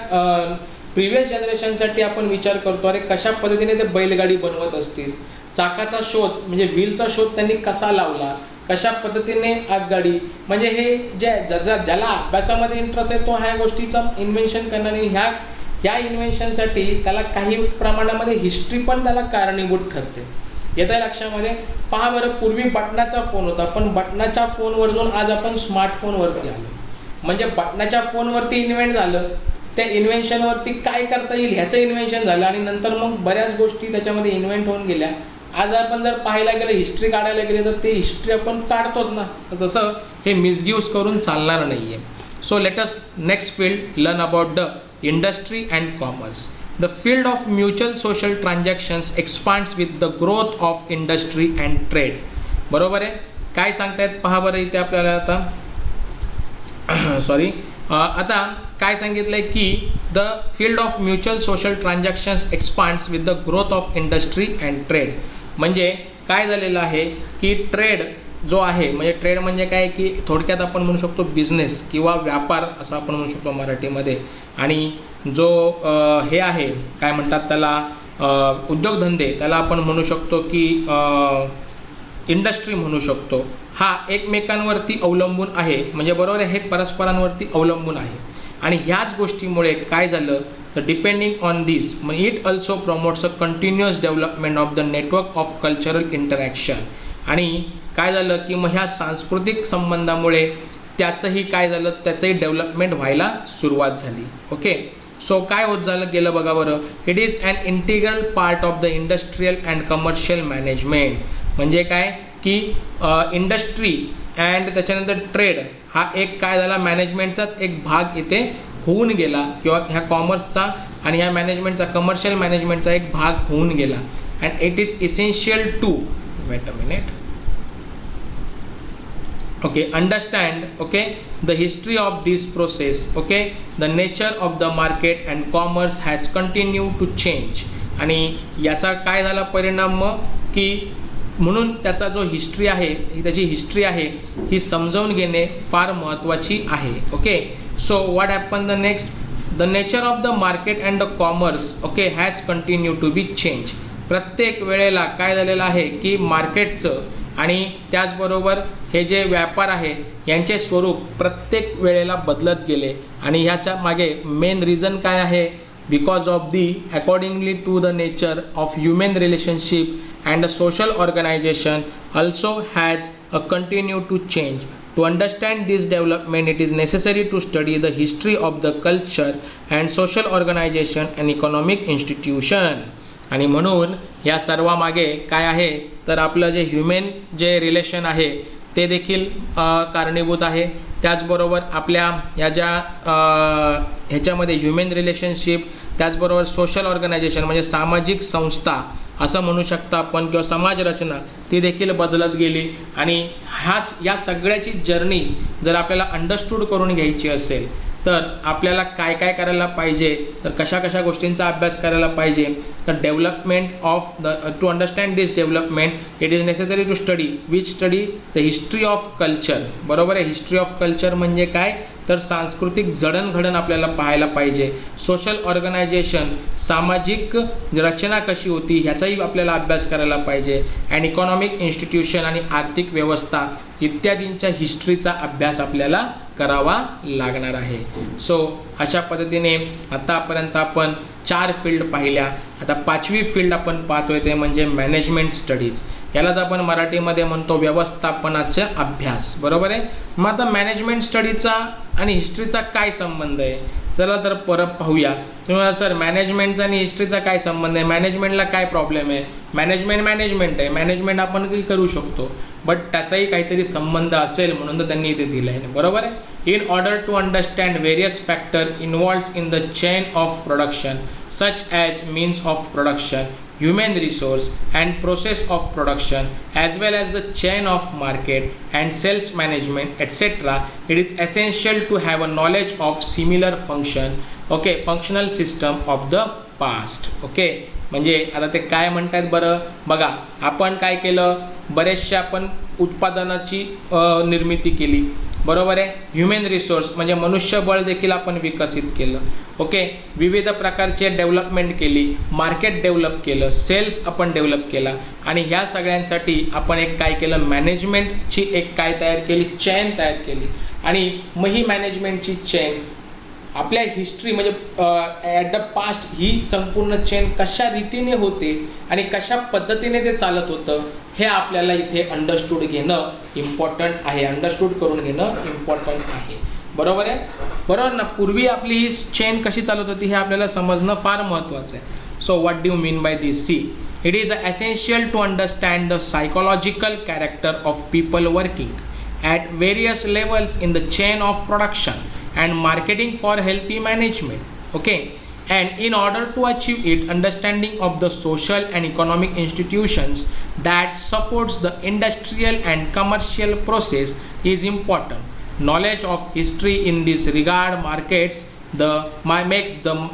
Speaker 1: प्रिव्हियस जनरेशनसाठी आपण विचार करतो, अरे कशा पद्धतीने ते बैलगाडी बनवत असतील, चाकाचा शोध म्हणजे व्हीलचा शोध त्यांनी कसा लावला, कशा पद्धतीने आगगाडी, म्हणजे हे ज्याला अभ्यासामध्ये इंटरेस्ट आहे तो ह्या गोष्टीचा इन्व्हेन्शन करणार आणि ह्या ह्या इन्व्हेन्शनसाठी त्याला काही प्रमाणामध्ये हिस्ट्री पण त्याला कारणीभूत ठरते. येत्या लक्षामध्ये पहा बरं, पूर्वी बटनाचा फोन होता, पण बटनाच्या फोनवरून आज आपण स्मार्टफोनवरती आलो. म्हणजे बटनाच्या फोनवरती इन्व्हेंट झालं, त्या इन्व्हेन्शनवरती काय करता येईल ह्याचं इन्व्हेन्शन झालं आणि नंतर मग बऱ्याच गोष्टी त्याच्यामध्ये इन्व्हेंट होऊन गेल्या. आज आपण जर पाहायला गेलं, हिस्ट्री काढायला गेले तर ते हिस्ट्री आपण काढतोच ना. तर तसं हे मिसयूज करून चालणार नाही आहे. So let us next field learn about the industry and commerce. The field of mutual social transactions expands with the growth of industry and trade. बरोबर आहे. काय सांगतायत पहा बरं इथे आपल्याला आता सॉरी आता काय सांगितलंय की the field of mutual social transactions expands with the growth of industry and trade. म्हणजे काय झालेलं आहे की ट्रेड जो आहे, म्हणजे ट्रेड म्हणजे काय की थोडक्यात आपण म्हणू शकतो बिझनेस किंवा व्यापार असं आपण म्हणू शकतो मराठीमध्ये. आणि जो हे आहे काय म्हणतात त्याला उद्योगधंदे, त्याला आपण म्हणू शकतो की इंडस्ट्री म्हणू शकतो. हा एकमेकांवरती अवलंबून आहे, म्हणजे बरोबर आहे, हे परस्परांवरती अवलंबून आहे. आणि ह्याच गोष्टीमुळे काय झालं तर depending on this it also promotes a continuous development of the network of cultural interaction. आणि काय झालं की मग ह्या सांस्कृतिक संबंधामुळे त्याचंही काय झालं, त्याचंही डेव्हलपमेंट व्हायला सुरुवात झाली. ओके. सो काय होत झालं गेलं बघा बरं, it is an integral part of the industrial and commercial management. म्हणजे काय की इंडस्ट्री अँड त्याच्यानंतर ट्रेड हा एक काय झाला मॅनेजमेंटचाच एक भाग इथे होऊन गेला, किंवा ह्या कॉमर्सचा आणि ह्या मॅनेजमेंटचा कमर्शियल मॅनेजमेंटचा एक भाग होऊन गेला. And it is essential to wait a minute okay understand okay the history of this process. okay the nature of the market and commerce has continued to change. आणि याचा काय झाला परिणाम मग की म्हणून त्याचा जो हिस्ट्री आहे, त्याची हिस्ट्री आहे ही समजावून घेणे फार महत्त्वाची आहे. Okay. So what happen the next, the nature of the market and the commerce okay has continue to be change. प्रत्येक वेळेला काय झालेलं आहे की मार्केटचं आणि त्याचबरोबर हे जे व्यापार आहे यांचे स्वरूप प्रत्येक वेळेला बदलत गेले. आणि ह्याच्या मागे मेन रिझन काय आहे, because of the accordingly to the nature of human relationship and the social organisation also has a continue to change. To understand this development it is necessary to study the history of the culture and social organisation and economic institution. आणि म्हणून या सर्वामागे काय आहे तर आपलं जे human जे relation आहे ते देखील कारणीभूत आहे. त्याचबरोबर आपल्या ह्या ज्या ह्याच्यामध्ये ह्युमन रिलेशनशिप, त्याचबरोबर सोशल ऑर्गनायझेशन म्हणजे सामाजिक संस्था असं म्हणू शकता आपण, किंवा समाज रचना ती देखील बदलत गेली. आणि या सगळ्याची जर्नी जर आपल्याला अंडरस्टूड करून घ्यायची असेल तर आपल्याला काय काय करायला पाहिजे, तर कशा कशा गोष्टींचा अभ्यास करायला पाहिजे. तर development of the to understand this development it is necessary to study which study the history of culture. बरोबर आहे. हिस्ट्री ऑफ कल्चर म्हणजे काय तर सांस्कृतिक जडणघडण आपल्याला पाहायला पाहिजे. सोशल ऑर्गनायझेशन सामाजिक रचना कशी होती ह्याचाही आपल्याला अभ्यास करायला पाहिजे. अँड इकॉनॉमिक इन्स्टिट्यूशन आणि आर्थिक व्यवस्था इत्यादींच्या हिस्ट्रीचा अभ्यास आपल्याला करावा लागणार आहे. सो अशा पद्धतीने आतापर्यंत आपण 4 फील्ड पाहिल्या. आता 5वी फील्ड आपण पाहतोय ते म्हणजे मॅनेजमेंट स्टडीज. यालाच आपण मराठीमध्ये म्हणतो व्यवस्थापनाचा अभ्यास. बरोबर आहे. मग आता मॅनेजमेंट स्टडीचा आणि हिस्ट्रीचा काय संबंध आहे, चला तर परत पाहूया. तुम्ही सर मॅनेजमेंटचा आणि हिस्ट्रीचा काय संबंध आहे, मॅनेजमेंटला काय प्रॉब्लेम आहे. मॅनेजमेंट आहे, मॅनेजमेंट आपण काही करू शकतो, बट त्याचाही काहीतरी संबंध असेल म्हणून तर त्यांनी इथे दिलं आहे. बरोबर आहे. in order to understand various factors involved in the chain of production such as means of production, human resource and process of production, as well as the chain of market and sales management etc., it is essential to have a knowledge of similar functional system of the past. okay. म्हणजे आता ते काय म्हणतात बरं बघा, आपण काय केलं, बरेचसे आपण उत्पादनाची निर्मिती केली. बरोबर आहे. ह्युमन रिसोर्स म्हणजे मनुष्यबळ देखील आपण विकसित केलं. ओके. विविध प्रकारचे डेव्हलपमेंट केली, मार्केट डेव्हलप केलं, सेल्स आपण डेव्हलप केला. आणि ह्या सगळ्यांसाठी आपण एक काय केलं, मॅनेजमेंटची एक काय तयार केली, चेन तयार केली. आणि मग ही मॅनेजमेंटची चेन आपल्या हिस्ट्री म्हणजे ॲट द पास्ट ही संपूर्ण चेन कशा रीतीने होते आणि कशा पद्धतीने ते चालत होतं हे आपल्याला इथे अंडरस्टूड घेणं इम्पॉर्टंट आहे, अंडरस्टूड करून घेणं इम्पॉर्टंट आहे. बरोबर आहे, बरोबर ना. पूर्वी आपली ही चेन कशी चालत होती हे आपल्याला समजणं फार महत्त्वाचं आहे. So what do you mean by this? See, it is essential to understand the psychological character of people working at various levels in the chain of production and marketing for healthy management. Okay, and in order to achieve it, understanding of the social and economic institutions that supports the industrial and commercial process is important. Knowledge of history in this regard makes the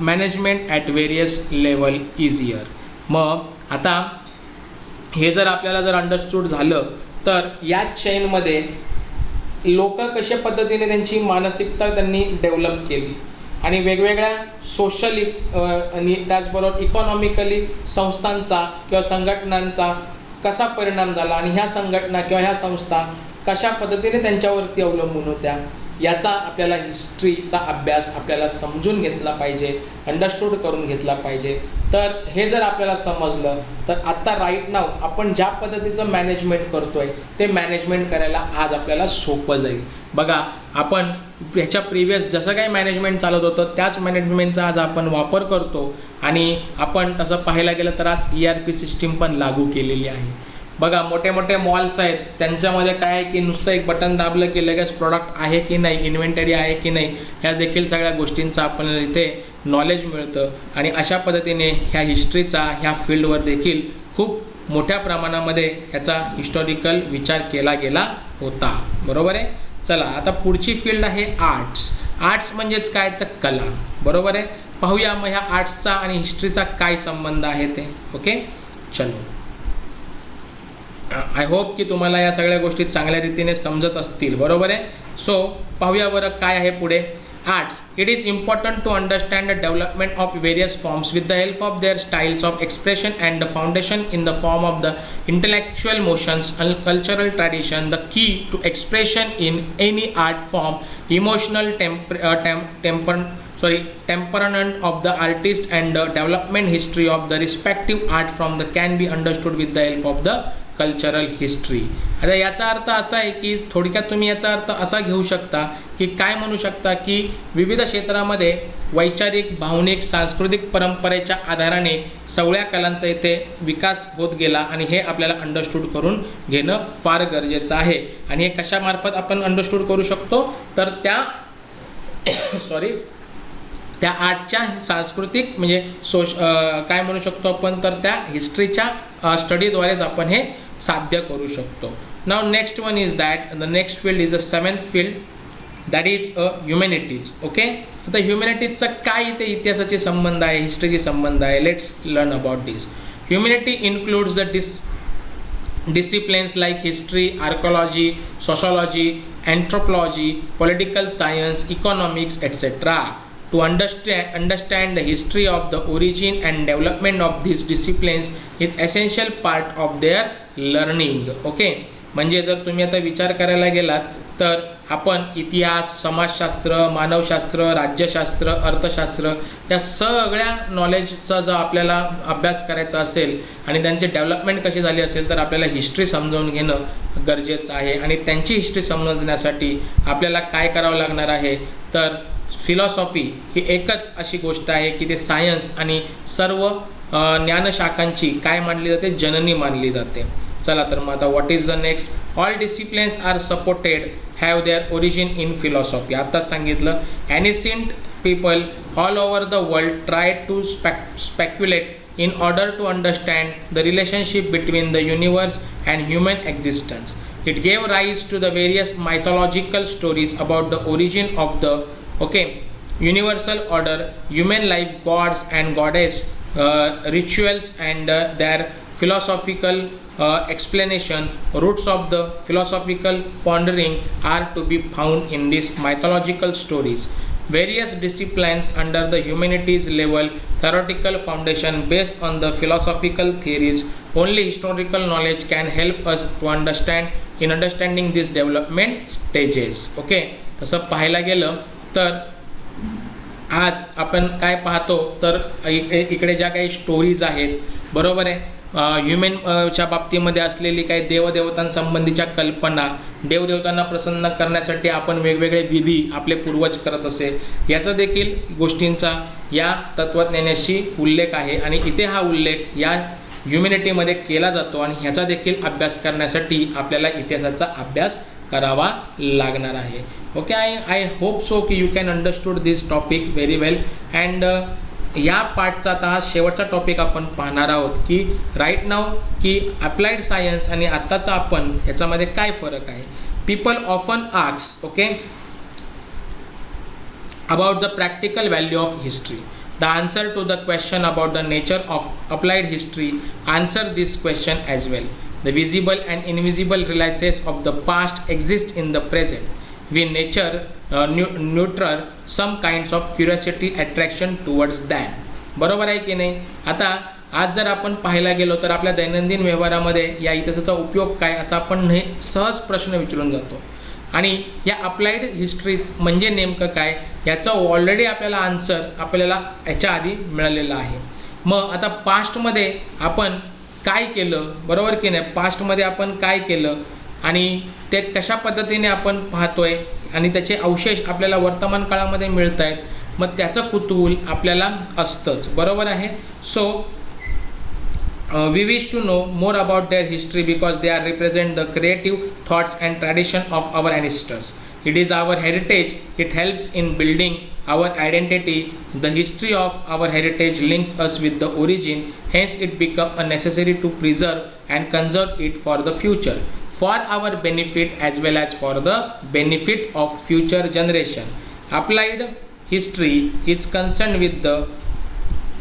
Speaker 1: management at various level easier. मग आता हे जर आपल्याला जर understood झालं तर या चेनमध्ये लोक कशा पद्धतीने त्यांची मानसिकता त्यांनी डेव्हलप केली आणि वेगवेगळ्या सोशली आणि त्याचबरोबर इकॉनॉमिकली संस्थांचा किंवा संघटनांचा कसा परिणाम झाला आणि ह्या संघटना किंवा ह्या संस्था कशा पद्धतीने त्यांच्यावरती अवलंबून होत्या याचा आपल्याला हिस्ट्रीचा अभ्यास आपल्याला समजून घेतला पाहिजे, अंडरस्टूड करून घेतला पाहिजे. तर हे जर आपल्याला समजलं तर आत्ता राईट नाव आपण ज्या पद्धतीचं मॅनेजमेंट करतोय ते मॅनेजमेंट करायला आज आपल्याला सोपं जाईल. बघा, आपण ह्याच्या प्रिव्हियस जसं काही मॅनेजमेंट चालत होतं त्याच मॅनेजमेंटचा आज आपण वापर करतो आणि आपण तसं पाहायला गेलं तर आज ERP सिस्टीम पण लागू केलेली आहे. बघा, मोठे मोठे मॉल्स आहेत त्यांच्यामध्ये काय आहे की नुसतं एक बटन दाबलं की लगेच प्रॉडक्ट आहे की नाही, इन्व्हेंटरी आहे की नाही, ह्या देखील सगळ्या गोष्टींचं आपल्याला इथे नॉलेज मिळतं. आणि अशा पद्धतीने ह्या हिस्ट्रीचा ह्या फील्डवर देखील खूप मोठ्या प्रमाणामध्ये ह्याचा हिस्टॉरिकल विचार केला गेला होता. बरोबर आहे. चला, आता पुढची फील्ड आहे आर्ट्स. आर्ट्स म्हणजेच काय तर कला. बरोबर आहे. पाहूया मग ह्या आर्ट्सचा आणि हिस्ट्रीचा काय संबंध आहे ते. ओके, चलो. आय होप की तुम्हाला या सगळ्या गोष्टी चांगल्या रीतीने समजत असतील. बरोबर आहे. सो पाहूया बरं काय आहे पुढे. Arts, it is important to understand the development of various forms with the help of their styles of expression and the foundation in the form of the intellectual motions and cultural tradition. The key to expression in any art form, emotional temperament of the artist and the development history of the respective art form can be understood with the help of the cultural history. आता याचा अर्थ असा आहे की थोडक्यात तुम्ही याचा अर्थ असा घेऊ शकता की काय म्हणू शकता की विविध क्षेत्रामध्ये वैचारिक, भावनिक, सांस्कृतिक परंपरेच्या आधाराने सगळ्या कलांचा इथे विकास होत गेला आणि हे आपल्याला अंडरस्टूड करून घेणं फार गरजेचं आहे. आणि हे कशामार्फत आपण अंडरस्टूड करू शकतो तर त्या त्या आर्टच्या सांस्कृतिक म्हणजे काय म्हणू शकतो आपण तर त्या हिस्ट्रीच्या स्टडीद्वारेच आपण हे साध्य करू शकतो. Now next one is that the next field is a seventh field that is humanities. Okay, आता ह्युमॅनिटीजचा काय इथे इतिहासाचे संबंध आहे, हिस्ट्रीचे संबंध आहे. Let's learn about this. Humanity includes the disciplines like history, archaeology, sociology, anthropology, political science, economics, etc. To understand the history of the origin and development of these disciplines is essential part of their learning. Okay, म्हणजे जर तुम्ही आता विचार करायला गेलात तर आपण इतिहास, समाजशास्त्र, मानवशास्त्र, राज्यशास्त्र, अर्थशास्त्र या सगळ्या नॉलेजचा जर आपल्याला अभ्यास करायचा असेल आणि त्यांची डेव्हलपमेंट कशी झाली असेल तर आपल्याला हिस्ट्री समजावून घेणं गरजेचं आहे. आणि त्यांची हिस्ट्री समजण्यासाठी आपल्याला काय करावं लागणार आहे तर फिलॉसॉफी ही एकच अशी गोष्ट आहे की ते सायन्स आणि सर्व ज्ञानशाखांची काय मानली जाते, जननी मानली जाते. चला तर मग आता what is the next. All disciplines are supported have their origin in philosophy. आत्ताच सांगितलं ancient people all over the world try to speculate in order to understand the relationship between the universe and human existence. It gave rise to the various mythological stories about the origin of the universal order, human life, gods and goddess, rituals and their philosophical explanation. Roots of the philosophical pondering are to be found in these mythological stories. Various disciplines under the humanities level theoretical foundation based on the philosophical theories. Only historical knowledge can help us to understanding these development stages. Okay, तसं पाहायला गेलं तर आज आपण काय पाहतो तर इकडे ज्या काही स्टोरीज आहेत, बरोबर आहे, ह्युमनच्या बाबतीमध्ये असलेली काही देवदेवतांसंबंधीच्या कल्पना, देवदेवतांना प्रसन्न करण्यासाठी आपण वेगवेगळे विधी आपले पूर्वज करत असे, याचा देखील गोष्टींचा या तत्त्वज्ञानाशी उल्लेख आहे. आणि इथे हा उल्लेख या ह्युमॅनिटीमध्ये केला जातो आणि ह्याचा देखील अभ्यास करण्यासाठी आपल्याला इतिहासाचा अभ्यास करावा लागणार आहे. ओके, आय होप सो की you can understood this topic very well. And या पार्टचा आता हा शेवटचा टॉपिक आपण पाहणार आहोत की राईट नाव की अप्लाइड सायन्स आणि आत्ताचा आपण ह्याच्यामध्ये काय फरक आहे. People often ask okay about the practical value of history. The answer to the question about the nature of applied history answer this question as well. The visible and invisible realities of the past exist in the present. We nurture some kinds of curiosity attraction towards them. बरोबर आहे की नाही. आता आज जर आपण पाहायला गेलो तर आपल्या दैनंदिन व्यवहारामध्ये या इतिहासाचा उपयोग काय असा आपण हे सहज प्रश्न विचारून जातो. आणि या अप्लाइड हिस्ट्रीज म्हणजे नेमकं काय याचा ऑलरेडी आपल्याला आन्सर आपल्याला याच्या आधी मिळालेला आहे. मग आता पास्टमध्ये आपण काय केलं, बरोबर की नाही, पास्टमध्ये आपण काय केलं आणि ते कशा पद्धतीने आपण पाहतोय आणि त्याचे अवशेष आपल्याला वर्तमान काळामध्ये मिळत आहेत, मग त्याचं कुतूहल आपल्याला असतंच, बरोबर आहे. So we wish to know more about their history because they are represent the creative thoughts and tradition of our ancestors. It is our heritage. It helps in building our identity. The history of our heritage links us with the origin. Hence, it becomes necessary to preserve and conserve it for the future, for our benefit as well as for the benefit of future generation. Applied history is concerned with the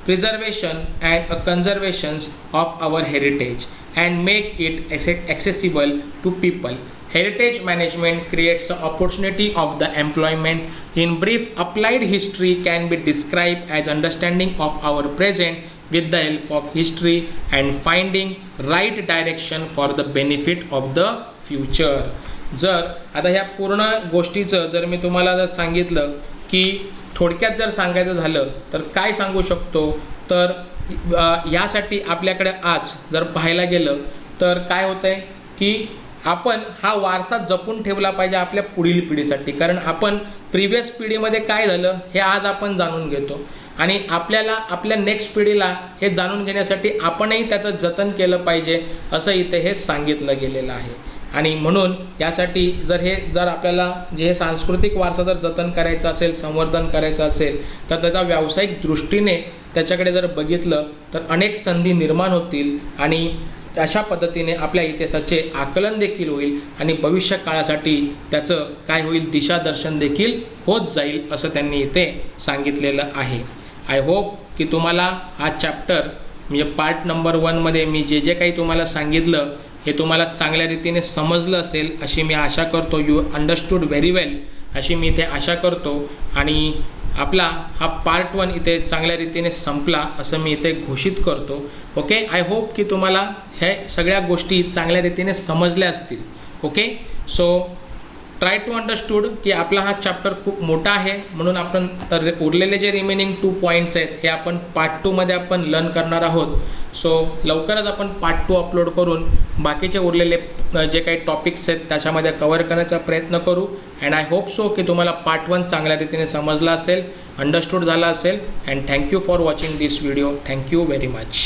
Speaker 1: preservation and conservation of our heritage and make it accessible to people. Heritage management creates an opportunity of the employment. In brief, applied history can be described as understanding of our present with the help of history and finding right direction for the benefit of the future. जर आता ह्या पूर्ण गोष्टीचं जर मी तुम्हाला जर सांगितलं की थोडक्यात जर सांगायचं झालं तर काय सांगू शकतो, तर यासाठी आपल्याकडे आज जर पाहायला गेलं तर काय होतं आहे की आपण हा वारसा जपून ठेवला पाहिजे आपल्या पुढील पिढीसाठी. कारण आपण प्रिव्हियस पिढीमध्ये काय झालं हे आज आपण जाणून घेतो आणि आपल्याला आपल्या नेक्स्ट पिढीला हे जाणून घेण्यासाठी आपणही त्याचं जतन केलं पाहिजे असं इथे हे सांगितलं गेलेलं आहे. आणि म्हणून यासाठी जर आपल्याला हे सांस्कृतिक वारसा जर जतन करायचं असेल, संवर्धन करायचं असेल, तर त्याचा व्यावसायिक दृष्टीने त्याच्याकडे जर बघितलं तर अनेक संधी निर्माण होतील आणि अशा पद्धतीने आपल्या इतिहासाचे आकलन देखील होईल आणि भविष्य काळासाठी त्याचं काय होईल, दिशादर्शन देखील होत जाईल असं त्यांनी इथे सांगितलेलं आहे. आय होप की तुम्हाला हा चॅप्टर म्हणजे पार्ट नंबर 1मध्ये मी जे काही तुम्हाला सांगितलं हे तुम्हाला चांगल्या रीतीने समजलं असेल अशी मी आशा करतो. यू अंडरस्टूड व्हेरी वेल अशी मी इथे आशा करतो आणि आपला हा पार्ट 1 इथे चांगल्या रीतीने संपला असं मी इथे घोषित करतो. ओके, आय होप की तुम्हाला हे सगळ्या गोष्टी चांगल्या रीतीने समजल्या असतील. Okay, so try to understood की आपला हा चॅप्टर खूप मोठा आहे म्हणून आपण तर उरलेले जे रिमेनिंग 2 पॉईंट्स आहेत हे आपण पार्ट 2मध्ये आपण लर्न करणार आहोत. सो लवकरच आपण पार्ट 2 अपलोड करून बाकीचे उरलेले जे काही टॉपिक्स आहेत त्याच्यामध्ये कवर करण्याचा प्रयत्न करू. अँड आय होप सो की तुम्हाला पार्ट 1 चांगल्या रीतीने समजला असेल, अंडरस्टूड झाला असेल. And thank you for watching this video. Thank you very much.